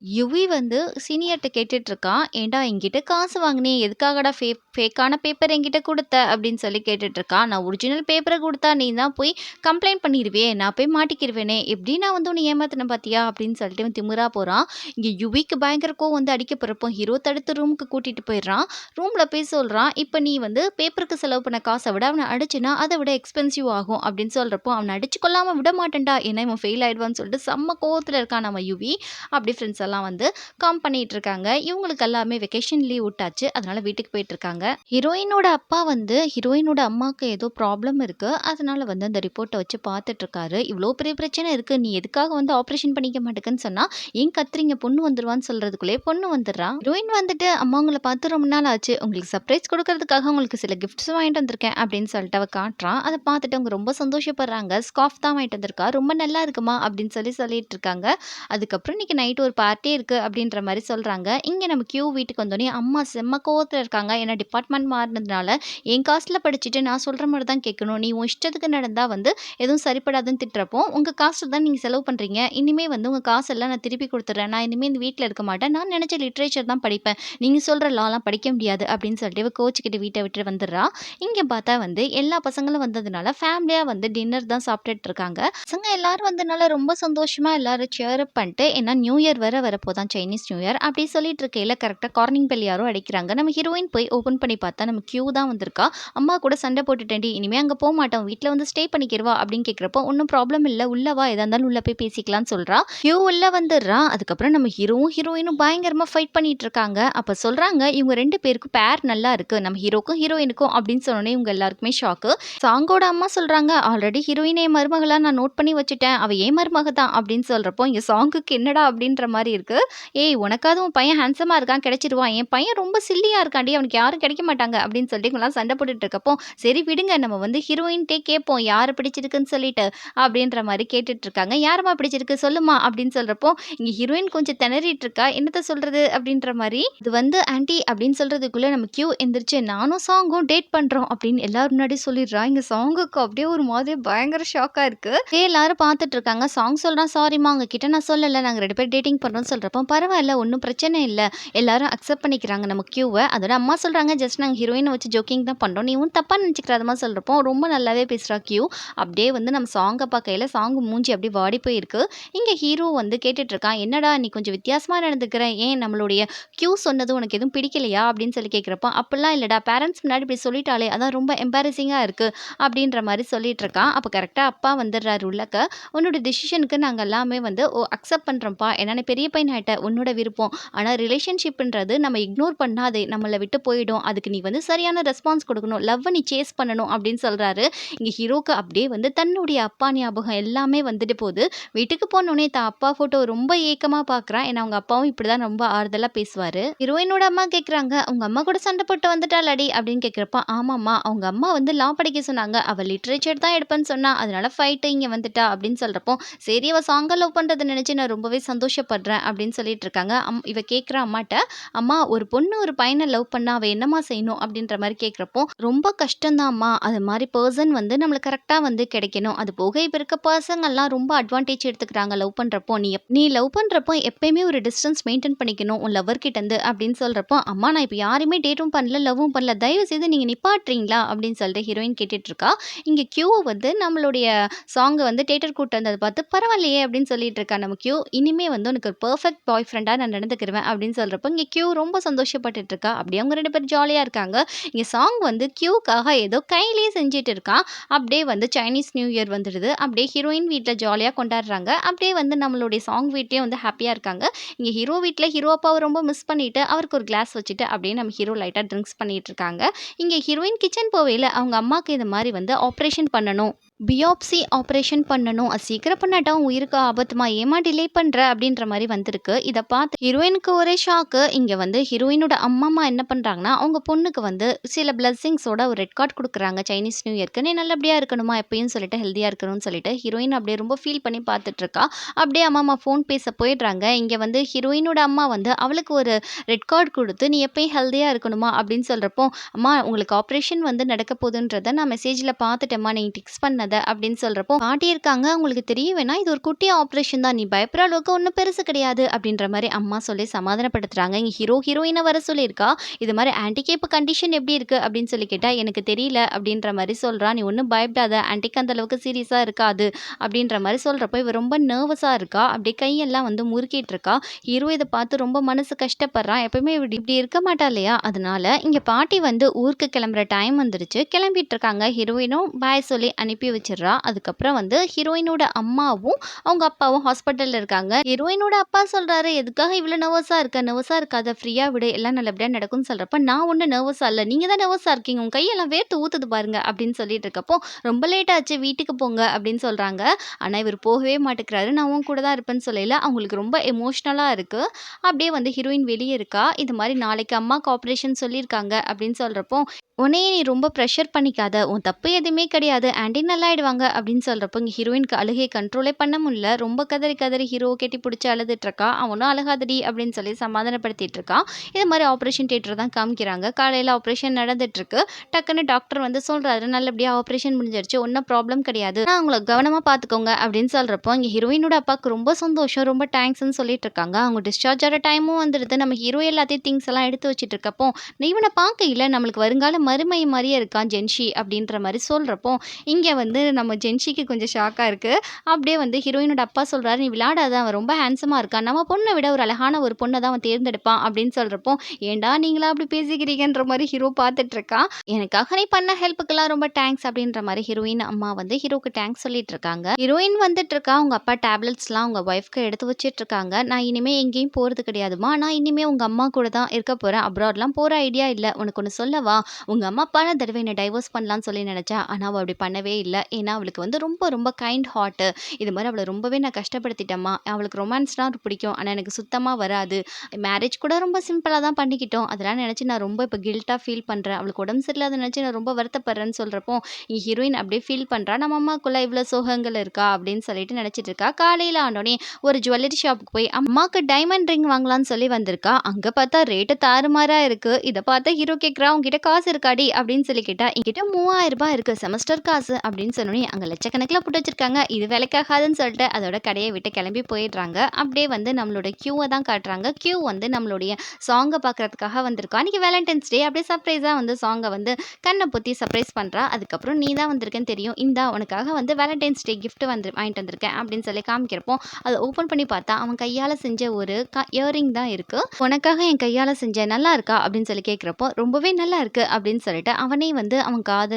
UV வந்து சீனியர்ட்ட கேட்டுட்ருக்கான். "ஏன்டா என்கிட்ட காசு வாங்குனியே, எதுக்காகடா ஃபேக்கான பேப்பர் என்கிட்ட குடுத்த?" அப்படின்னு சொல்லி கேட்டுட்ருக்கான். "நான் ஒரிஜினல் பேப்பர குடுத்தா நீ தான் போய் கம்ப்ளைண்ட் பண்ணிருவியே, நான் போய் மாட்டிக்கிருவேனே, எப்படி நான் வந்து உன்ன ஏமாத்துனேன் பாத்தியா?" அப்படின்னு சொல்லிட்டு இவன் திமிரா போறான். இங்க யுவிக்கு பயங்கர கோவம் வந்து அடிக்க போறப்போ, ஹீரோ தடுத்து ரூமுக்கு கூட்டிட்டு போயிடுறான். ரூம்ல போய் சொல்றான், "இப்ப நீ வந்து பேப்பருக்கு செலவு பண்ண காச விட அவன அடிச்சேன்னா, அத விட எக்ஸ்பென்சிவ் ஆகும்." அப்படின்னு சொல்றப்போ, "அவன அடிச்சு கொல்லாம விட மாட்டேன்டா." ஏன்னா இவன் ஃபெயில் ஆயிடுவான்னு சொல்லிட்டு செம்ம கோவத்துல இருக்கான் நம்ம யுவி. அப்படி ஃப்ரெண்ட்ஸ் எல்லாம் வந்து காம் பண்ணிட்டு இருக்காங்க. இவங்களுக்கு எல்லாமே வெக்கேஷன் லீவ் விட்டாச்சு. அதனால வீட்டுக்கு போயிட்டுருக்காங்க. ஹீரோயினோட அப்பா வந்து ஹீரோயினோட அம்மாக்கு ஏதோ ப்ராப்ளம் இருக்கு. அதனால வந்து அந்த ரிப்போர்ட்ட வச்சு பார்த்துட்டுருக்காரு. "இவ்ளோ பெரிய பிரச்சனை இருக்கு. நீ எதுக்காக வந்து ஆப்ரேஷன் பண்ணிக்க மாட்டேங்கன்னு சொன்னா, ஏன் கத்துறீங்க? பொண்ணு வந்துருவான்னு சொல்றதுக்குள்ளயே பொண்ணு வந்துர்றா. ஹீரோயின் வந்துட்டு, "அம்மா உங்கள பார்த்து ரொம்ப நாள் ஆச்சு. உங்களுக்கு சர்ப்ரைஸ் குடுக்கறதுக்காக உங்களுக்கு சில கிஃப்ட்ஸ் வாங்கிட்டு வந்திருக்கேன்." அப்படின்னு சொல்லிட்டு அவ காட்டுறான். அத பார்த்துட்டு அவங்க ரொம்ப சந்தோஷப்படுறாங்க. ஸ்கார்ஃப் தான் வாங்கிட்டு வந்திருக்கா. "ரொம்ப நல்லா இருக்குமா?" அப்படின்னு சொல்லிட்டு இருக்காங்க. அதுக்கப்புறம் இன்னைக்கு நைட் ஒரு பார்ட்டி இருக்கு அப்படின்ற மாரி சொல்றாங்க. இங்க நம்ம கியூ வீட்டுக்கு வந்தோனே அம்மா செம்ம கோவத்துல இருக்காங்க. ஏன்னா டிபார்ட்மெண்ட் மாறுனதுனால, என் காசுல படிச்சுட்டு நான் சொல்ற மாரி தான் கேட்கணும். நீ உன் இஷ்டத்துக்கு நடந்தா வந்து எதுவும் சரிப்படாதுன்னு திட்டுறப்போ, உங்க காசுல தான் நீங்க செலவு பண்றீங்க. இனிமே வந்து உங்க காசெல்லாம் நான் திருப்பி குடுத்துடுறேன். நான் இனிமே இந்த வீட்ல இருக்க மாட்டேன். நான் நெனச்ச லிட்ரேச்சர் தான் படிப்பேன். நீங்க சொல்ற லாலாம் படிக்க முடியாது அப்படின்னு சொல்லிட்டு இவ கோவிச்சுக்கிட்டு வீட்ட விட்டு வந்துடுறா. இங்க பார்த்தா வந்து எல்லா பசங்களும் வந்ததுனால ஃபேமிலியா வந்து டின்னர் தான் சாப்பிட்டுட்டு இருக்காங்க. பசங்க எல்லாரும் வந்தனால ரொம்ப சந்தோஷமா எல்லாரும் சியர் அப் பண்ணிட்டு ஏன்னா நியூ இயர் வேற வரப்போதான் சைனீஸ் நியூ இயர். அப்படி சொல்லிட்டு இருக்கையில கரெக்ட்டா கார்னிங் பெல் யாரோ அடிக்கிறாங்க. நம்ம ஹீரோயின் போய் ஓப்பன் பண்ணி பார்த்தா நம்ம கியூ தான் வந்திருக்கா. "அம்மா கூட சண்டை போட்டுட்டேன்டி. இனிமே அங்க போமாட்டோம். வீட்ல வந்து ஸ்டே பண்ணிக்கிறவா" அப்படின்னு கேட்கிறப்போ, "ஒண்ணும் ப்ராப்ளம் இல்ல. உள்ள வா. எதா இருந்தாலும் உள்ள போய் பேசிக்கலாம்னு" சொல்றா. கியூ உள்ள வந்துடுறா. அதுக்கப்புறம் நம்ம ஹீரோவும் ஹீரோயினும் பயங்கரமா ஃபைட் பண்ணிட்டு இருக்காங்க. அப்ப சொல்றாங்க, "இவங்க 2 பேருக்கும் பேர் நல்லா இருக்கு. நம்ம ஹீரோக்கும் ஹீரோயினுக்கும்" அப்படின்னு சொன்னோனே இவங்க எல்லாருக்குமே ஷாக்கு. சாங்கோட அம்மா சொல்றாங்க, "ஆல்ரெடி ஹீரோயின் என் மருமகளா நான் நோட் பண்ணி வச்சுட்டேன். அவ என் மருமக தான்" அப்படின்னு சொல்றப்போ, இங்க சாங்குக்கு என்னடா அப்படின்ற மாரி இருக்கு. "ஏய் உனக்காவது உன் பையன் ஹேண்ட்ஸமா இருக்கான் கிடைச்சிருவான். என் பையன் ரொம்ப சில்லியா இருக்கான்டி. அவனுக்கு யாரும் கிடைக்க மாட்டாங்க" அப்படின்னு சொல்லிட்டு இவங்கலாம் சண்டை போட்டுட்டு இருக்கப்போ, "சரி விடுங்க நம்ம வந்து ஹீரோயின்ட்டே கேட்போம். யார பிடிச்சிருக்குன்னு சொல்லிட்டு" அப்படின்ற மாரி கேட்டுட்டு இருக்காங்க. "யாரும்மா பிடிச்சிருக்கு சொல்லுமா" அப்படின்னு சொல்றப்போ, இங்க ஹீரோயின் கொஞ்சம் திணறிட்டு இருக்கா. என்னத்த சொல்றது அப்படின்ற மாரி. இது வந்து ஆன்டி அப்படின்னு சொல்றதுக்குள்ள நம்ம கியூ எந்திரிச்சு, "நானும் சாங்கும் டேட் பண்றோம்" அப்படின்னு எல்லார் முன்னாடியும் சொல்லிடுறா. இங்க சாங்குக்கு அப்படியே ஒரு மாதிரி பயங்கர ஷாக்கா இருக்கு. எல்லாரும் பார்த்துட்டு இருக்காங்க. சாங் சொல்றான், "சாரிம்மா உங்ககிட்ட நான் சொல்லல. நாங்க 2 பேரும் டேட்டிங் பண்றோம்னு" சொல்றப்போ, "பரவால்ல ஒண்ணும் பிரச்சனை இல்ல." எல்லாரும் அக்செப்ட் பண்ணிக்கிறாங்க நம்ம கியூவ. அதோட அம்மா சொல்றாங்க, "ஜஸ்ட் நாங்க ஹீரோயின வச்சு ஜோக்கிங் தான் பண்றோம். நீ ஒண்ணும் தப்பா நினைச்சுக்கிறாதம்மா" சொல்றப்போ, ரொம்ப நல்லாவே பேசுறா கியூ. அப்படியே வந்து நம்ம சாங்க பார்க்கையில சாங் மூஞ்சி அப்படியே வாடி போயிருக்கு. இங்க ஹீரோ வந்து கேட்டுட்டு இருக்கான், "என்னடா நீ கொஞ்சம் வித்தியாசமா நடந்துக்கிற. ஏன் நம்மளுடைய கியூ சொன்னது உனக்கு எதுவும் பிடிக்கலையா?" அப்படின்னு சொல்லி கேட்கிறப்போ, "அப்படிலாம் இல்லடா. பேரண்ட்ஸ் முன்னாடி இப்படி சொல்லிட்டாளே, அதான் ரொம்ப எம்பாரசிங்கா இருக்கு." அப்படின்ற மாரி சொல்லிட்டு இருக்கான். அப்ப கரெக்ட்டா அப்பா வந்துடுறாரு உள்ளக்க. "உன்னோட டிசிஷனுக்கு நாங்க எல்லாமே வந்து அக்செப்ட் பண்றோம்ப்பா. ஏன்னா நீ பெரிய பையன் ஆயிட்ட. உன்னோட விருப்பம். ஆனா ரிலேஷன்ஷிப்ன்றது நம்ம இக்னோர் பண்ணா அது நம்மள விட்டு போயிடும். அதுக்கு நீ வந்து சரியான ரெஸ்பான்ஸ் குடுக்கணும். லவ்வ நீ சேஸ் பண்ணணும்." அப்படின்னு சொல்றாரு. இங்க ஹீரோக்கு அப்படியே வந்து தன்னுடைய அப்பா ஞாபகம் எல்லாமே வந்துட்டு போது. வீட்டுக்கு போனோனே தான் அப்பா ஃபோட்டோ ரொம்ப ஏக்கமா பார்க்குறான். ஏன்னா அவங்க அப்பாவும் இப்படிதான் ரொம்ப ஆறுதலா பேசுவாரு. ஹீரோயினோட அம்மா கேட்குறாங்க, "உங்க அம்மா கூட சண்டை போட்டு வந்துட்டாளாடி?" அப்படின்னு கேட்கிறப்ப, "ஆமாம்மா. அவங்க அம்மா வந்து லா படிக்க சொன்னாங்க. அவ லிட்ரேச்சர் தான் எடுப்பேன்னு சொன்னா. அதனால ஃபைட்டு இங்க வந்துட்டா." அப்படின்னு சொல்றப்போ, "சரி அவ சாங்க லவ் பண்றத நினைச்சு நான் ரொம்பவே சந்தோஷப்படுறேன்." அப்படின்னு சொல்லிட்டு இருக்காங்க. இவ கேட்கிறா அம்மாட்ட, "அம்மா ஒரு பொண்ணு ஒரு பையன லவ் பண்ணா அவ என்னம்மா செய்யணும்?" அப்படின்ற மாரி கேட்கிறப்போ, "ரொம்ப கஷ்டம் தான்ம்மா. அது மாரி பெர்சன் வந்து நம்மளுக்கு கரெக்ட்டா வந்து கிடைக்கணும். அது போக இப்ப இருக்க பசங்கள்லாம் ரொம்ப அட்வான்டேஜ் எடுத்துக்கிறாங்க லவ் பண்றப்போ. நீ லவ் பண்றப்போ எப்பயுமே ஒரு டிஸ்டன்ஸ் மெயின்டெயின் பண்ணிக்கணும் உன் லவ்வர் கிட்டருந்து." அப்படின்னு சொல்றப்போ, "அம்மா நான் இப்ப யாரையுமே டேட்டும் பண்ணல, லவ்வும் பண்ணல. தயவு செய்து நீங்க நிப்பாட்றீங்களா?" அப்படின்னு சொல்லிட்டு ஹீரோயின் கேட்டுட்டு இருக்கா. இங்க கியூ வந்து நம்மளுடைய சாங்க வந்து தியேட்டர் கூட்டு வந்தத பார்த்து, "பரவாயில்லையே" அப்படின்னு சொல்லிட்டு இருக்கா நம்ம கியூ. "இனிமே வந்து உனக்கு ஒரு பெர்ஃபெக்ட் பாய் ஃப்ரெண்டா நான் நடந்துக்கிருவேன்." அப்படின்னு சொல்றப்போ, இங்க கியூ ரொம்ப சந்தோஷப்பட்டுட்டு இருக்கா. அப்படியே அவங்க 2 பேரும் ஜாலியா இருக்காங்க. இங்க சாங் வந்து கியூக்காக ஏதோ கையிலேயே செஞ்சுட்டு இருக்கான். அப்படியே வந்து சைனீஸ் நியூ இயர் வந்துடுது. அப்படியே ஹீரோயின் வீட்ல ஜாலியா கொண்டாடுறாங்க. அப்படியே வந்து நம்மளுடைய சாங் வீட்லயும் வந்து ஹேப்பியா இருக்காங்க. இங்க ஹீரோ வீட்ல ஹீரோ அப்பாவ ரொம்ப மிஸ் பண்ணிட்டு, அவருக்கு ஒரு கிளாஸ் வச்சுட்டு அப்படியே நம்ம ஹீரோ லைட்டா ட்ரிங்க்ஸ் பண்ணிட்டு இருக்காங்க. இங்க ஹீரோயின் கிச்சன் போவையில அவங்க அம்மாக்கு இது மாரி வந்து ஆப்ரேஷன் பண்ணணும். பியாப்சி ஆப்ரேஷன் பண்ணணும். அது சீக்கிரம் பண்ணாட்டா உன் உயிருக்கு ஆபத்துமா. ஏம்மா டிலே பண்ற? அப்படின்ற மாரி வந்திருக்கு. இத பார்த்து ஹீரோயினுக்கு ஒரே ஷாக்கு. இங்க வந்து ஹீரோயினோட அம்மம்மா என்ன பண்றாங்கன்னா, அவங்க பொண்ணுக்கு வந்து சில பிளெஸ்ஸிங்ஸோட ஒரு ரெட் கார்ட் குடுக்குறாங்க சைனீஸ் நியூ இயர்க்கு. "நீ நல்லபடியா இருக்கணுமா எப்பயும்" சொல்லிட்டு ஹெல்தியா இருக்கணும்னு சொல்லிட்டு ஹீரோயின் அப்படியே ரொம்ப ஃபீல் பண்ணி பார்த்துட்டு இருக்கா. அப்படியே அம்மம்மா ஃபோன் பேச போயிடுறாங்க. இங்க வந்து ஹீரோயினோட அம்மா வந்து அவளுக்கு ஒரு ரெட் கார்ட் குடுத்து, "நீ எப்பயும் ஹெல்தியா இருக்கணுமா" அப்படின்னு சொல்றப்போ, "அம்மா உங்களுக்கு ஆப்ரேஷன் வந்து நடக்க போதுன்றத நான் மெசேஜ்ல பார்த்துட்டேன்ம்மா. நீங்க டெக்ஸ்ட் பண்ணத. பயப்படாத அப்படின்னு சொல்றப்போ, பாட்டி இருக்காங்க, "உங்களுக்கு தெரிய வேணாம். இது ஒரு குட்டி ஆப்ரேஷன் தான். நீ பயப்படுற அளவுக்கு ஒண்ணும் பெருசு கிடையாது." அப்படின்ற மாரி அம்மா சொல்லி சமாதானப்படுத்துறாங்க. இங்க ஹீரோயின வர சொல்லியிருக்கா. இது மாரி ஆன்டிக்கு இப்ப கண்டிஷன் எப்படி இருக்கு அப்படின்னு சொல்லி கேட்டா, "எனக்கு தெரியல." அப்படின்ற மாரி சொல்றா. "நீ ஒண்ணும் பயப்படாத. ஆன்டிக்கு அந்த அளவுக்கு சீரியஸா இருக்காது." அப்படின்ற மாரி சொல்றப்போ, இவ ரொம்ப நர்வஸா இருக்கா. அப்படியே கையெல்லாம் வந்து முறுக்கிட்டு இருக்கா. ஹீரோ இத பார்த்து ரொம்ப மனசு கஷ்டப்படுறான். எப்பவுமே இவ இப்படி இருக்க மாட்டா இல்லையா? அதனால இங்க பாட்டி வந்து ஊருக்கு கிளம்புற டைம் வந்துருச்சு. கிளம்பிட்டு இருக்காங்க. ஹீரோயினும் பாய் சொல்லி அனுப்பி வச்சிடுறா. அதுக்கப்புறம் வந்து ஹீரோயினோட அம்மாவும், அவங்க அப்பாவும் ஹாஸ்பிட்டல்ல இருக்காங்க. ஹீரோயினோட அப்பா சொல்றாரு, "எதுக்காக இவ்ளோ நர்வஸா இருக்க? நர்வஸா இருக்காத. ஃப்ரீயா விடு. எல்லாம் நல்லபடியா நடக்கும்னு" சொல்றப்ப, "நான் ஒண்ணும் நர்வஸா இல்ல. நீங்க தான் நர்வஸா இருக்கீங்க. உங்க கையெல்லாம் வேர்த்து ஊத்துது பாருங்க." அப்படின்னு சொல்லிட்டு இருக்கப்போ, "ரொம்ப லேட் ஆச்சு. வீட்டுக்கு போங்க." அப்படின்னு சொல்றாங்க. ஆனா இவரு போகவே மாட்டேங்கிறாரு. "நான் உன் கூட தான் இருப்பேன்னு" சொல்லையில, அவங்களுக்கு ரொம்ப எமோஷனலா இருக்கு. அப்படியே வந்து ஹீரோயின் வெளிய இருக்கா. இது மாரி நாளைக்கு அம்மாக்கு ஆப்ரேஷன் சொல்லியிருக்காங்க அப்படின்னு சொல்றப்போ, "உன்னையே நீ ரொம்ப ப்ரெஷர் பண்ணிக்காத. உன் தப்பு எதுவுமே கிடையாது. ஆன்டி நல்லாயிடுவாங்க." அப்படின்னு சொல்றப்போ, இங்க ஹீரோயினுக்கு அழுகைய கண்ட்ரோலே பண்ண முடியல. ரொம்ப கதறி கதறி ஹீரோவ கெட்டி புடிச்சு அழுதுட்டு இருக்கா. அவனும் "அழுகாதடி" அப்படின்னு சொல்லி சமாதானப்படுத்திட்டு இருக்கான். இது மாரி ஆப்ரேஷன் தியேட்டர் தான் காமிக்கிறாங்க. காலையில ஆப்ரேஷன் நடந்துட்டு இருக்கு. டக்குன்னு டாக்டர் வந்து சொல்றாரு, "நல்லபடியா ஆப்ரேஷன் முடிஞ்சிருச்சு. ஒண்ணும் ப்ராப்ளம் கிடையாது. ஆனா அவங்கள கவனமா பார்த்துக்கோங்க." அப்படின்னு சொல்றப்போ, இங்க ஹீரோயினோட அப்பாவுக்கு ரொம்ப சந்தோஷம். ரொம்ப தேங்க்ஸ்ன்னு சொல்லிட்டு இருக்காங்க. அவங்க டிஸ்சார்ஜ் ஆற டைமும் வந்துடுது. நம்ம ஹீரோ எல்லாத்தையும் திங்ஸ் எல்லாம் எடுத்து வச்சுட்டு இருக்கப்போ, "நீ இவன பார்க்கையில நம்மளுக்கு வருங்கால மருமக மாரியே இருக்கான் ஜென்ஷி." அப்படின்ற மாரி சொல்றப்போ, இங்க வந்து நம்ம ஜென்ஷிக்கு கொஞ்சம் ஷாக்கா இருக்கு. அப்படியே வந்து ஹீரோயினோட அப்பா சொல்றாரு, "நீ விளையாடாத. அவன் ரொம்ப ஹேண்ட்ஸமா இருக்கான். நம்ம பொண்ண விட ஒரு அழகான ஒரு பொண்ண தான் அவன் தேர்ந்தெடுப்பான்." அப்படின்னு சொல்றப்போ, "ஏன்டா நீங்களா அப்படி பேசிக்கிறீங்கன்ற" மாரி ஹீரோ பார்த்துட்டு இருக்கான். "எனக்காக நீ பண்ண ஹெல்ப்புக்கெல்லாம் ரொம்ப தேங்க்ஸ்." அப்படின்ற மாரி ஹீரோயின் அம்மா வந்து ஹீரோக்கு தேங்க்ஸ் சொல்லிட்டு இருக்காங்க. ஹீரோயின் வந்துட்டு இருக்கா. அவங்க அப்பா டேப்லெட்ஸ்லாம் அவங்க ஒய்ஃப்க்கு எடுத்து வச்சுட்டு இருக்காங்க. "நான் இனிமே எங்கேயும் போறது கிடையாதும்மா. நான் இனிமே உங்க அம்மா கூட தான் இருக்க போறேன். அப்ராட்லாம் போற ஐடியா இல்ல. உனக்கு ஒண்ணு சொல்லவா? உங்க அம்மா பல தடவ என்ன டைவர்ஸ் பண்ணலான்னு சொல்லி நெனச்சா. ஆனா, அவ அப்படி பண்ணவே இல்ல. ஏன்னா, அவளுக்கு வந்து ரொம்ப ரொம்ப கைண்ட் ஹார்ட்டு. இது மாரி அவள ரொம்பவே நான் கஷ்டப்படுத்திட்டேன்ம்மா. அவளுக்கு ரொமான்ஸ்னா பிடிக்கும். ஆனா, எனக்கு சுத்தமா வராது. மேரேஜ் கூட ரொம்ப சிம்பிளா தான் பண்ணிக்கிட்டோம். அதெல்லாம் நெனச்சு நான் ரொம்ப இப்ப கில்ட்டா ஃபீல் பண்றேன். அவளுக்கு உடம்பு சரியில்லாத நெனச்சு நான் ரொம்ப வருத்தப்படுறேன்னு" சொல்றப்போ, ஹீரோயின் அப்படியே ஃபீல் பண்றா. நம்ம அம்மாக்குள்ள இவ்ளோ சோகங்கள் இருக்கா அப்படின்னு சொல்லிட்டு நெனச்சிட்டு இருக்கா. காலையில ஆனோனே ஒரு ஜுவல்லரி ஷாப்புக்கு போய் அம்மாக்கு டைமண்ட் ரிங் வாங்கலான்னு சொல்லி வந்திருக்கா. அங்க பார்த்தா ரேட்டு தாறுமாறா இருக்கு. இத பார்த்த ஹீரோ கேட்கிறா, "உன்கிட்ட காசு இருக்காடி?" அப்படின்னு சொல்லி கேட்டா, "என்கிட்ட ரூ. 3000 இருக்கு. செமஸ்டர் காசு." அப்படின்னு சொன்னோனே, அங்க லட்சக்கணக்குல போட்டு வச்சிருக்காங்க. இது வேலைக்காகாதுன்னு சொல்லிட்டு அதோட கடைய விட்டு கிளம்பி போயிடுறாங்க. அப்படியே வந்து நம்மளோட கியூவ தான் காட்டுறாங்க. கியூ வந்து நம்மளுடைய சாங்க பார்க்கறதுக்காக வந்திருக்கா. அன்னைக்கு வேலண்டைன்ஸ் டே. அப்படியே சர்ப்ரைஸா வந்து சாங்க வந்து கண்ண பொத்தி சர்ப்ரைஸ் பண்றா. அதுக்கப்புறம், "நீ தான் வந்திருக்கன்னு தெரியும். இந்தா உனக்காக வந்து வேலண்டைன்ஸ் டே கிஃப்ட் வந்து வாங்கிட்டு வந்திருக்கேன்." அப்படின்னு சொல்லி காமிக்கிறப்போ, அத ஓப்பன் பண்ணி பார்த்தா, அவன் கையால செஞ்ச ஒரு இயரிங் தான் இருக்கு. "உனக்காக என் கையால செஞ்சேன். நல்லா இருக்கா?" அப்படின்னு சொல்லி கேட்கிறப்போ, "ரொம்பவே நல்லா இருக்கு." அப்படின்னு சொல்லிட்டு அவனே வந்து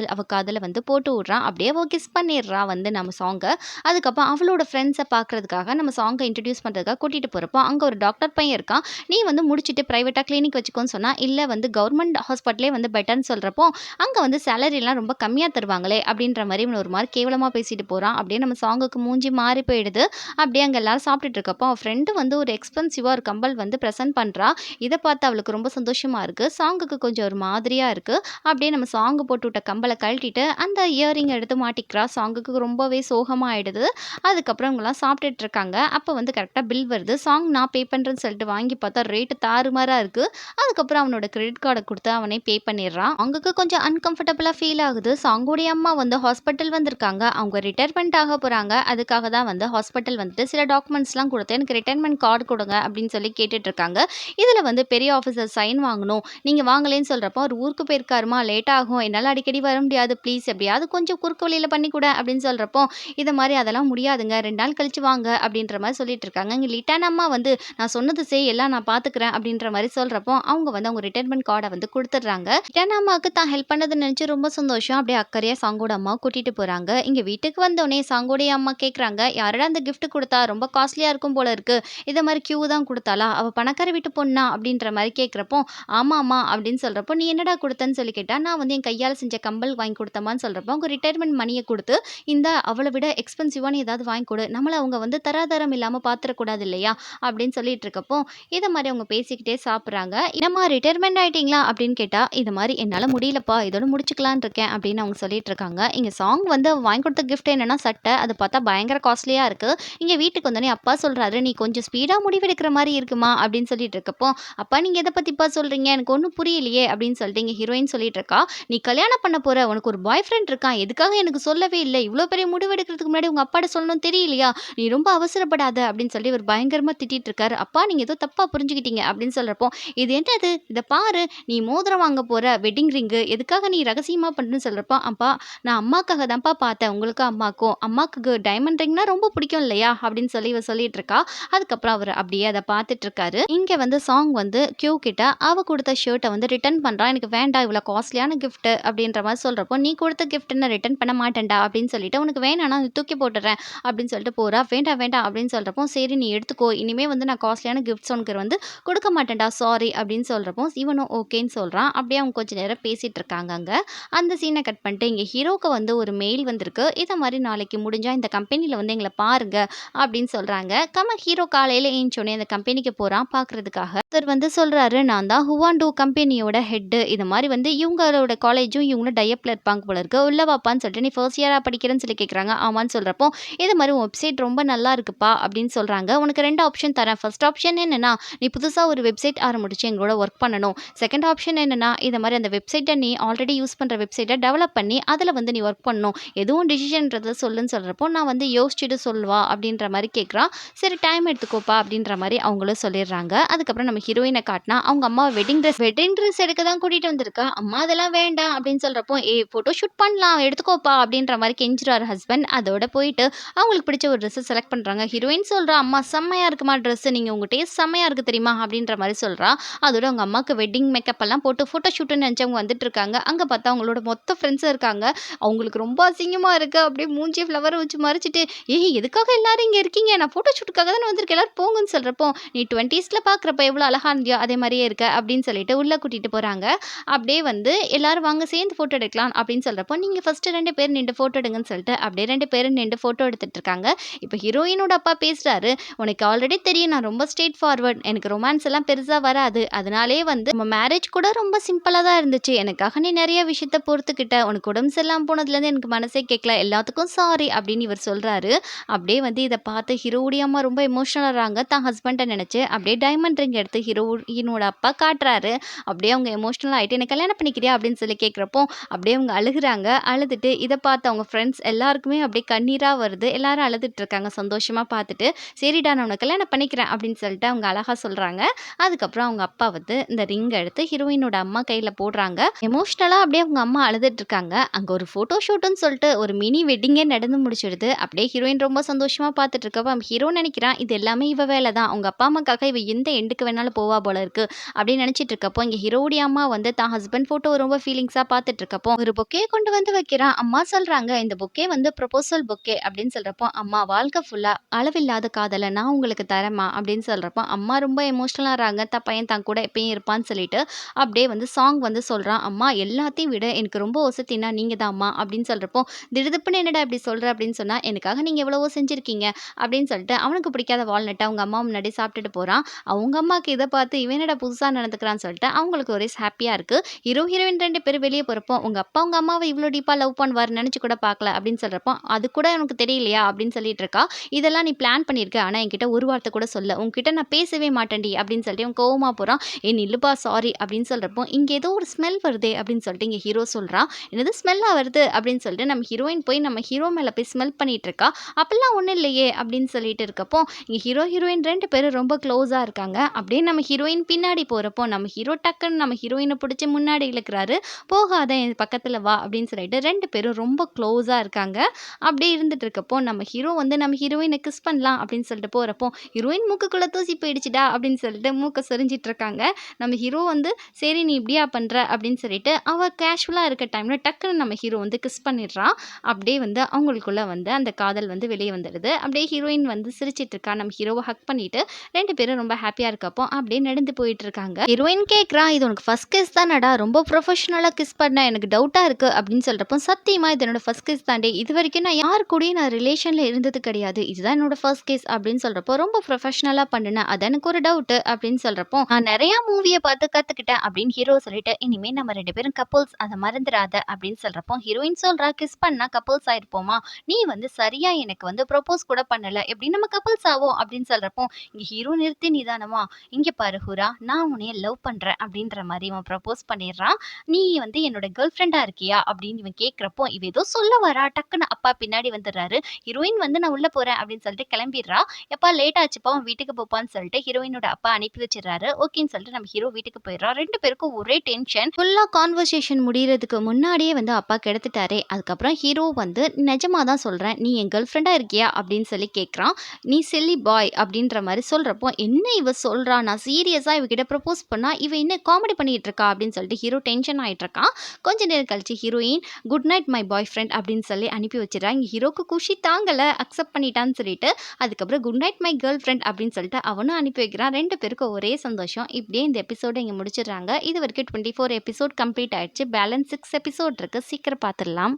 அவ காதுல வந்து போட்டு விடுறான். அப்படியே அவ கிஸ் பண்ணிடுறா வந்து நம்ம சாங்க. அதுக்கப்புறம் அவளோட ஃப்ரெண்ட்ஸ பார்க்கறதுக்காக நம்ம சாங்க இன்ட்ரோடியூஸ் பண்றதுக்காக கூட்டிட்டு போறப்போ, அங்க ஒரு டாக்டர் பையன் இருக்கான். "நீ வந்து முடிச்சுட்டு பிரைவேட்டா கிளினிக் வச்சுக்கோன்னு" சொன்னா, "இல்ல வந்து கவர்மெண்ட் ஹாஸ்பிட்டலே வந்து பெட்டர்ன்னு" சொல்றப்போ, "அங்க வந்து சேலரிலாம் ரொம்ப கம்மியா தருவாங்களே." அப்படின்ற மாரி இவன ஒரு மாரி கேவலமா பேசிட்டு போறான். அப்படியே நம்ம சாங்குக்கு மூஞ்சி மாறி போயிடுது. அப்படியே அங்க எல்லாரும் சாப்பிட்டுட்டு இருக்கப்போ, அவ ஃப்ரெண்டு வந்து ஒரு எக்ஸ்பென்சிவா ஒரு கம்பல் வந்து பிரசன்ட் பண்றா. இத பார்த்து அவளுக்கு ரொம்ப சந்தோஷமா இருக்கு. சாங்குக்கு கொஞ்சம் ஒரு மாதிரியா இருக்கு. அப்படியே நம்ம சாங்கு போட்டுவிட்ட கம்பல கழட்டிட்டு, அந்த இயரிங் எடுத்து மாட்டிக்கிறா. சாங்குக்கு ரொம்பவே சோகமா ஆயிடுது. அதுக்கப்புறம் இவங்கலாம் சாப்பிட்டுட்டு இருக்காங்க. அப்ப வந்து கரெக்ட்டா பில் வருது. சாங் நான் பே பண்றேன்னு சொல்லிட்டு வாங்கி பார்த்தா, ரேட்டு தாறுமாறா இருக்கு. அதுக்கப்புறம் அவனோட கிரெடிட் கார்ட குடுத்து அவனே பே பண்ணிடுறான். சாங்குக்கு கொஞ்சம் அன்கம்ஃபர்டபுளா ஃபீல் ஆகுது. சாங்கோடைய அம்மா வந்து ஹாஸ்பிட்டல் வந்திருக்காங்க. அவங்க ரிட்டயர்மென்ட் ஆக போறாங்க. அதுக்காக தான் வந்து ஹாஸ்பிட்டல் வந்துட்டு சில டாக்குமெண்ட்ஸ்லாம் குடுத்து, "எனக்கு ரிட்டயர்மென்ட் கார்டு குடுங்க." அப்படின்னு சொல்லி கேட்டுட்டு இருக்காங்க. இதுல வந்து பெரிய ஆஃபீசர் சைன் வாங்கணும். நீங்க வாங்கலேன்னு சொல்றப்போ, "அவரு ஊருக்கு போயிருக்காரும்மா, லேட் ஆகும். என்னால அடிக்கடி வர முடியாது. ப்ளீஸ் எப்படியாவது கொஞ்சம் குறுக்கு வழியில பண்ணி குடேன்." அப்படின்னு சொல்றப்போ, "இது மாரி அதெல்லாம் முடியாதுங்க. 2 நாள் கழிச்சு வாங்க." அப்படின்ற மாரி சொல்லிட்டு இருக்காங்க. இங்க லிட்டான அம்மா வந்து, "நான் சொன்னது செய். எல்லாம் நான் பார்த்துக்கிறேன்." அப்படின்ற மாரி சொல்றப்போ, அவங்க வந்து அவங்க ரிட்டயர்மென்ட் கார்ட வந்து குடுத்துடுறாங்க. லிட்டான அம்மாவுக்கு தான் ஹெல்ப் பண்ணதுன்னு நெனச்சு ரொம்ப சந்தோஷம். அப்படியே அக்கறையா சாங்கோட அம்மாவ கூட்டிட்டு போறாங்க. இங்க வீட்டுக்கு வந்தோனே சாங்கோடைய அம்மா கேட்குறாங்க, "யாருடா அந்த கிஃப்ட் குடுத்தா? ரொம்ப காஸ்ட்லியா இருக்கும் போல இருக்கு. இத மாரி கியூ தான் குடுத்தாளா? அவ பணக்கார வீட்டு பொண்ணா?" அப்படின்ற மாரி கேட்கிறப்போ, "ஆமாம்மா." அப்படின்னு சொல்றப்போ, "நீ என்னடா குடுத்தன்னு?" சொல்லி கேட்டா, "நான் வந்து என் கையால செஞ்ச கம்பல் வாங்கி குடுத்தேம்மான்னு" சொல்றப்போ, அவங்க ரிட்டயர்மென்ட் மணிய குடுத்து, "இந்தா அவள விட எக்ஸ்பென்சிவான ஏதாவது வாங்கி குடு. நம்மள அவங்க வந்து தராதரம் இல்லாம பாத்துறக்கூடாது இல்லையா?" அப்படின்னு சொல்லிட்டு இருக்கப்போ, இத மாரி அவங்க பேசிக்கிட்டே சாப்பிடுறாங்க. "என்னம்மா ரிட்டயர்மென்ட் ஆயிட்டீங்களா?" அப்படின்னு கேட்டா, "இது மாரி என்னால முடியலப்பா. இதோட முடிச்சுக்கலான்னு இருக்கேன்." அப்படின்னு அவங்க சொல்லிட்டு இருக்காங்க. இங்க சாங் வந்து அவ வாங்கி குடுத்த கிஃப்ட் என்னன்னா சட்டை. அது பார்த்தா பயங்கர காஸ்ட்லியா இருக்கு. இங்க வீட்டுக்கு வந்தோனே அப்பா சொல்றாரு, "நீ கொஞ்சம் ஸ்பீடா முடிவெடுக்கிற மாரி இருக்குமா?" அப்படின்னு சொல்லிட்டு இருக்கப்போ, "அப்பா நீங்க எத பத்திப்பா சொல்றீங்க? எனக்கு ஒண்ணும் புரியலையே." அப்படின்னு சொல்லிட்டு இங்க ஹீரோயின் சொல்லிட்டு இருக்கா. "நீ கல்யாணம் பண்ண போற. உனக்கு ஒரு பாய் ஃப்ரெண்ட் இருக்கான். எதுக்காக எனக்கு சொல்லவே இல்ல. இவ்ளோ பெரிய முடிவு எடுக்கிறதுக்கு முன்னாடி உங்க அப்பாட்ட சொல்லணும்னு தெரியலையா? நீ ரொம்ப அவசரப்படாத அப்படின்னு சொல்லி இவரு பயங்கரமா திட்டிட்டு இருக்காரு. அப்பா நீங்க ஏதோ தப்பா புரிஞ்சுக்கிட்டீங்க அப்படின்னு சொல்றப்போ, இது என்னது? இத பாரு. நீ மோதிரம் வாங்க போற வெட்டிங் ரிங்கு. எதுக்காக நீ ரகசியமா பண்றன்னு சொல்றப்போ, அப்பா நான் அம்மாக்காக தான்ப்பா பார்த்தேன். உங்களுக்கும் அம்மாக்கும். அம்மாக்கு டைமண்ட் ரிங்னா ரொம்ப பிடிக்கும் இல்லையா? அப்படின்னு சொல்லி இவ சொல்லிட்டு இருக்கா. அதுக்கப்புறம் அவரு அப்படியே அத பார்த்துட்டு இருக்காரு. இங்க வந்து சாங் வந்து கியூ கிட்ட அவ குடுத்த ஷர்ட்ட வந்து ரிட்டர்ன் பண்றான். எனக்கு வேண்டாம் இவ்வளோ காஸ்ட்லியான கிஃப்ட் அப்படின்ற மாரி சொல்றப்போ, நீ குடுத்த கிஃப்ட் நான் ரிட்டர்ன் பண்ண மாட்டேன்டா அப்படின்னு சொல்லிட்டு, உனக்கு வேணாம்னா தூக்கி போட்டுறேன் அப்படின்னு சொல்லிட்டு போறா. வேண்டாம் வேண்டாம் அப்படின்னு சொல்றப்போ, சரி நீ எடுத்துக்கோ. இனிமே வந்து நான் காஸ்ட்லியான கிஃப்ட்ஸ் உனக்கு வந்து குடுக்க மாட்டேன்டா சாரி அப்படின்னு சொல்றப்போ, இவனும் ஓகேன்னு சொல்றான். அப்படியே அவங்க கொஞ்ச நேரம் பேசிட்டு இருக்காங்க அங்க. அந்த சீன கட் பண்ணிட்டு இங்க ஹீரோக்கு வந்து ஒரு மெயில் வந்திருக்கு. இத மாரி நாளைக்கு முடிஞ்சா இந்த கம்பெனில வந்து எங்கள பாருங்க அப்படின்னு சொல்றாங்க. ஹீரோ காலையில எந்திச்சோனே அந்த கம்பெனிக்கு போறான் பார்க்கறதுக்காக. ஒருத்தர் வந்து சொல்றாரு, "நான் தான் ஹூவான்டூ கம்பெனியோட ஹெட். இது மாரி வந்து இவங்களோட காலேஜும் இவங்களும் டை அப்ல இருப்பாங்க போல இருக்கு. உள்ள வாப்பான்னு சொல்லிட்டு, நீ ஃபர்ஸ்ட் இயரா படிக்கிறேன்னு சொல்லி கேட்குறாங்க. ஆமான்னு சொல்றப்போ, இது மாரி உன் வெப்சைட் ரொம்ப நல்லா இருக்குப்பா அப்படின்னு சொல்றாங்க. உனக்கு 2 ஆப்ஷன் தரேன். ஃபர்ஸ்ட் ஆப்ஷன் என்னன்னா, நீ புதுசா ஒரு வெப்சைட் ஆரம்பிச்சு எங்களோட ஒர்க் பண்ணணும். செகண்ட் ஆப்ஷன் என்னன்னா, இத மாரி அந்த வெப்சைட்ட நீ ஆல்ரெடி யூஸ் பண்ற வெப்சைட்ட டெவலப் பண்ணி, அதுல வந்து நீ ஒர்க் பண்ணணும். எதுவும் டிசிஷன்றத சொல்லுன்னு சொல்றப்போ, நான் வந்து யோசிச்சுட்டு சொல்லவா? அப்படின்ற மாரி கேட்குறான். சரி டைம் எடுத்துக்கோப்பா அப்படின்ற மாரி அவங்களும் சொல்லிடுறாங்க. அதுக்கப்புறம் நம்ம ஹீரோயின காட்டுனா, அவங்க அம்மா வெட்டிங் ட்ரெஸ் எடுக்க தான் கூட்டிட்டு வந்திருக்கா. அம்மா அதெல்லாம் வேண்டாம் அப்படின்னு சொல்றப்போ, ஏய் ஃபோட்டோ ஷூட் பண்ணலாம் எடுத்துக்கோப்பா அப்படின்ற மாரி கெஞ்சுறாரு ஹஸ்பண்ட். அதோட போயிட்டு அவங்களுக்கு பிடிச்ச ஒரு ட்ரெஸ்ஸ செலக்ட் பண்றாங்க. ஹீரோயின் சொல்றா, "அம்மா செம்மையா இருக்குமா ட்ரெஸ். நீங்க உங்க டேஸ்ட் செம்மையா இருக்கு தெரியுமா?" அப்படின்ற மாரி சொல்றா. அதோட அவங்க அம்மாக்கு வெட்டிங் மேக்கப் எல்லாம் போட்டு ஃபோட்டோ ஷூட்ன்னு நெனச்சவங்க வந்துட்டு இருக்காங்க. அங்க பார்த்தா அவங்களோட மொத்த ஃப்ரெண்ட்ஸும் இருக்காங்க. அவங்களுக்கு ரொம்ப அசிங்கமா இருக்கு. அப்படியே மூஞ்சிய ஃப்ளவர வச்சு மறைச்சுட்டு, "ஏய் எதுக்காக எல்லாரும் இங்க இருக்கீங்க? நான் ஃபோட்டோ ஷூட்டுக்காக தானே வந்திருக்கேன். எல்லாரும் போங்கன்னு" சொல்றப்போ, "நீ 20ஸ்ல பார்க்குறப்ப எவ்வளோ அழகா இருந்தியோ, அதே மாரியே இருக்க" அப்படின்னு சொல்லிட்டு உள்ள கூட்டிட்டு போறாங்க. அப்படியே வந்து எல்லாரும் வாங்க சேர்ந்து ஃபோட்டோ எடுக்கலாம் அப்படின்னு சொல்றப்போ, "நீங்க ஃபர்ஸ்ட்டு 2 பேர் நின்று ஃபோட்டோ எடுங்கன்னு" சொல்லிட்டு அப்படியே 2 பேரும் நின்று ஃபோட்டோ எடுத்துட்டு இருக்காங்க. இப்ப ஹீரோயினோட அப்பா பேசுறாரு, "உனக்கு ஆல்ரெடி தெரியும் நான் ரொம்ப ஸ்ட்ரெய்ட் ஃபார்வர்ட். எனக்கு ரொமான்ஸ் எல்லாம் பெருசா வராது. அதனாலேயே வந்து நம்ம மேரேஜ் கூட ரொம்ப சிம்பிளா தான் இருந்துச்சு. எனக்காக நீ நெறைய விஷயத்த பொறுத்துக்கிட்ட. உனக்கு உடம்பு சரியில்லாம போனதுலேருந்து எனக்கு மனசே கேட்கல. எல்லாத்துக்கும் சாரி" அப்படின்னு இவர் சொல்றாரு. அப்படியே வந்து இத பார்த்து ஹீரோவுடைய அம்மா ரொம்ப எமோஷனல் ஆகுறாங்க. தான் ஹஸ்பண்ட நெனச்சு. அப்படியே டைமண்ட் ரிங் எடுத்து ஹீரோயினோட அப்பா காட்டுறாரு. அப்படியே அவங்க எமோஷனல் ஆயிட்டு, "என்ன கல்யாணம் பண்ணிக்கிறியா?" அப்படின்னு சொல்லி கேட்கிறப்போ, அப்படியே அவங்க அழுகுறாங்க. அழுதுட்டு இத பார்த்து அவங்க ஃப்ரெண்ட்ஸ் எல்லாருக்குமே அப்படியே கண்ணீரா வருது. எல்லாரும் அழுதுட்டு இருக்காங்க சந்தோஷமா பார்த்துட்டு. "சரிடா நான் உன்ன கல்யாணம் பண்ணிக்கிறேன்" அப்படின்னு சொல்லிட்டு அவங்க அழகா சொல்றாங்க. அதுக்கப்புறம் அவங்க அப்பா வந்து இந்த ரிங் எடுத்து ஹீரோயினோட அம்மா கையில போடுறாங்க. எமோஷனலா அப்படியே அவங்க அம்மா அழுதுட்டு இருக்காங்க. அங்க ஒரு ஃபோட்டோ ஷூட்ன்னு சொல்லிட்டு ஒரு மினி வெட்டிங்கே நடந்து முடிச்சிடுது. அப்படியே ஹீரோயின் ரொம்ப சந்தோஷமா பார்த்துட்டு இருக்கப்ப, ஹீரோ நெனைக்கிறான், இது எல்லாமே இவ வேல தான். அவங்க அப்பா, அம்மாக்காக இவ எந்த எண்டுக்கு வேணாலும் போவா போல இருக்கு. அப்படின்னு நெனச்சிட்டு இருக்கப்போ, இங்க ஹீரோவுடைய அம்மா வந்து தான் ஹஸ்பண்ட் ஃபோட்டோவ ரொம்ப ஃபீலிங்ஸா பார்த்துட்டு இருக்கப்போ, ஒரு பொக்கே கொண்டு வந்து வைக்கிறா. அம்மா சொல்றாங்க, "இந்த பொக்கே வந்து ப்ரொபோசல் பொக்கே" அப்படின்னு சொல்றப்போ, "அம்மா வாழ்க்கை ஃபுல்லா அளவில்லாத காதல நான் உங்களுக்கு தரேன்மா" அப்படின்னு சொல்றப்போ, அம்மா ரொம்ப எமோஷனல் ஆகுறாங்க. தான் பையன் தான் கூட எப்பயும் இருப்பான்னு சொல்லிட்டு, அப்படியே வந்து சாங் வந்து சொல்றான், "அம்மா எல்லாத்தையும் விட எனக்கு ரொம்ப ஒசத்தினா நீங்க தான்ம்மா" அப்படின்னு சொல்றப்போ, திடுதிப்புன்னு "என்னடா இப்படி சொல்ற?" அப்படின்னு சொன்னா, "எனக்காக நீங்க எவ்வளவோ செஞ்சிருக்கீங்க" அப்படின்னு சொல்லிட்டு அவனுக்கு பிடிக்காத வால்நட்ட அவங்க அம்மா முன்னாடி சாப்பிட்டுட்டு போறான். அவங்க அம்மாக்கு இத பார்த்து இவன் என்னடா புதுசா நடந்துக்கிறான்னு சொல்லிட்டு அவங்களுக்கு ஒரே ஹாப்பியா இருக்கு. ஹீரோ, ஹீரோயின் 2 பேரும் வெளிய போறப்போ, "உங்க அப்பா உங்க அம்மாவ இவ்ளோ டீப்பா லவ் பண்ணுவாருன்னு நெனச்சு கூட பார்க்கல" அப்படின்னு சொல்றப்போ, "அது கூட உனக்கு தெரியலையா?" அப்படின்னு சொல்லிட்டு இருக்கா. "இதெல்லாம் நீ பிளான் பண்ணியிருக்க. ஆனா என்கிட்ட ஒரு வார்த்தை கூட சொல்லல. உன்கிட்ட நான் பேசவே மாட்டேன்டி" அப்படின்னு சொல்லிட்டு இவன் கோவமா போறான். "ஏய் நில்லுப்பா சாரி" அப்படின்னு சொல்றப்போ, "இங்க ஏதோ ஒரு ஸ்மெல் வருதே" அப்படின்னு சொல்லிட்டு இங்க ஹீரோ சொல்றான். "என்னது ஸ்மெல்லா வருது?" அப்படின்னு சொல்லிட்டு நம்ம ஹீரோயின் போய் நம்ம ஹீரோ மேல போய் ஸ்மெல் பண்ணிட்டு இருக்கா. "அப்பல்லாம் ஒண்ணும் இல்லையே" அப்படின்னு சொல்லிட்டு இருக்கப்போ, இங்க ஹீரோ, ஹீரோயின் 2 பேரும் ரொம்ப க்ளோஸா இருக்காங்க. அப்படியே நம்ம ஹீரோயின் பின்னாடி போறப்போ, நம்ம ஹீரோ டக்குன்னு நம்ம ஹீரோயின புடிச்சு முன்னாடி இழுக்குறாரு. "போகாத என் பக்கத்துல வா" அப்படின்னு சொல்லிட்டு 2 பேரும் ரொம்ப க்ளோஸா இருக்காங்க. அப்படியே இருந்துட்டு இருக்கப்போ, நம்ம ஹீரோ வந்து நம்ம ஹீரோயின கிஸ் பண்ணலாம் அப்படின்னு சொல்லிட்டு போறப்போ, "ஹீரோயின் மூக்குக்குள்ள தூசி போயிடுச்சுடா" அப்படின்னு சொல்லிட்டு மூக்க சொரிஞ்சிட்டு இருக்காங்க. நம்ம ஹீரோ வந்து, "சரி நீ இப்படியா பண்ற?" அப்படின்னு சொல்லிட்டு அவ கேஷுவலா இருக்க டைம்ல டக்குன்னு நம்ம ஹீரோ வந்து கிஸ் பண்ணிடுறான். அப்படியே வந்து அவங்களுக்குள்ள வந்து அந்த காதல் வந்து வெளிய வந்துடுது. அப்படியே ஹீரோயின் வந்து சிரிச்சிட்டு இருக்கா. நம்ம ஹீரோவ ஹக் பண்ணிட்டு 2 பேரும் ரொம்ப ஹாப்பியா இருக்கப்போ, அப்படியே நடந்து போயிட்டு இருக்காங்க. ஹீரோயின் கேட்கிறா, "இது உனக்கு ஃபர்ஸ்ட் கிஸ் தானடா? ரொம்ப ப்ரொஃபஷனலா கிஸ் பண்ண. எனக்கு டவுட்டா இருக்கு" அப்படின்னு சொல்றப்போ, "சத்தியமா இது என்னோட ஃபர்ஸ்ட் கிஸ் தாண்டி. இதுவரைக்கும் நான் யார் கூடயும் நான் ரிலேஷன்ல இருந்தது கிடையாது. இதுதான் என்னோட ஃபர்ஸ்ட் கிஸ்" அப்படின்னு சொல்றப்போ, "ரொம்ப ப்ரொஃபஷனலா பண்ணுன. அதான் எனக்கு ஒரு டவுட்டு" அப்படின்னு சொல்றப்போ, "நான் நெறைய மூவிய பார்த்து கத்துக்கிட்டேன்" அப்படின்னு ஹீரோ சொல்லிட்டு, "இனிமே நம்ம 2 பேரும் கப்புள்ஸ் அத மறந்துறாத" அப்படின்னு சொல்றப்போ, ஹீரோயின் சொல்றா, "கிஸ் பண்ணா கப்புள்ஸ் ஆயிருப்போமா? நீ வந்து சரியா எனக்கு வந்து ப்ரொபோஸ் கூட பண்ணல. எப்படி நம்ம கப்புள்ஸ் ஆவோம்?" அப்படின்னு சொல்றப்போ, இங்க ஹீரோ நிறுத்தி நிதானமா, "இங்க பாரு ஹுரா, நான் உன்னைய லவ் பண்றேன்" அப்படின்ற மாரி இவன் ப்ரொபோஸ் பண்ணிடுறான். "நீ வந்து என்னோட கேர்ள் ஃப்ரெண்டா இருக்கியா?" அப்படின்னு இவன் கேட்கிறப்போ, இவ இவ ஏதோ சொல்ல வரா. டக்குன்னு அப்பா பின்னாடி வந்துடுறாரு. ஹீரோயின் வந்து நான் உள்ள போறேன் அப்படின்னு சொல்லிட்டு கிளம்பிடுறா. எப்பா லேட் ஆச்சுப்பா உன் வீட்டுக்கு போப்பான்னு சொல்லிட்டு ஹீரோயினோட அப்பா அனுப்பி வச்சிடுறாரு. ஓகேன்னு சொல்லிட்டு நம்ம ஹீரோ வீட்டுக்கு போயிடுறோம். 2 பேருக்கும் ஒரே டென்ஷன். ஃபுல்லா கான்வர்சேஷன் முடியறதுக்கு முன்னாடியே வந்து அப்பா கெடுத்துட்டாரே. அதுக்கப்புறம் ஹீரோ வந்து நிஜமா தான் சொல்றேன். நீ என் கேர்ள் ஃப்ரெண்டா இருக்கியா? அப்படின்னு சொல்லி கேட்குறான். நீ சில்லி பாய் அப்படின்ற மாரி சொல்றப்போ, என்ன இவ சொல்றா? நான் சீரியஸா இவகிட்ட ப்ரப்போஸ் பண்ணா, இவ என்ன காமெடி பண்ணிட்டு இருக்கா? அப்படின்னு சொல்லிட்டு ஹீரோ டென்ஷன் ஆயிட்டு இருக்கான். கொஞ்ச நேரம் கழிச்சு heroine good night my boy friend அப்படின்னு சொல்லி அனுப்பி வச்சிடுறா. இங்க ஹீரோக்கு குஷி தாங்கல. அக்செப்ட் பண்ணிட்டான்னு சொல்லிட்டு, அதுக்கப்புறம் good night my girl friend அப்படின்னு சொல்லிட்டு அவனும் அனுப்பி வைக்கிறான். 2 பேருக்கும் ஒரே சந்தோஷம். இப்படியே இந்த எபிசோட இங்க முடிச்சிடுறாங்க. இதுவரைக்கும் 24 எபிசோட் கம்ப்ளீட் ஆயிடுச்சு. பேலன்ஸ் 6 எபிசோட் இருக்கு. சீக்கிரம் பார்த்துடலாம்.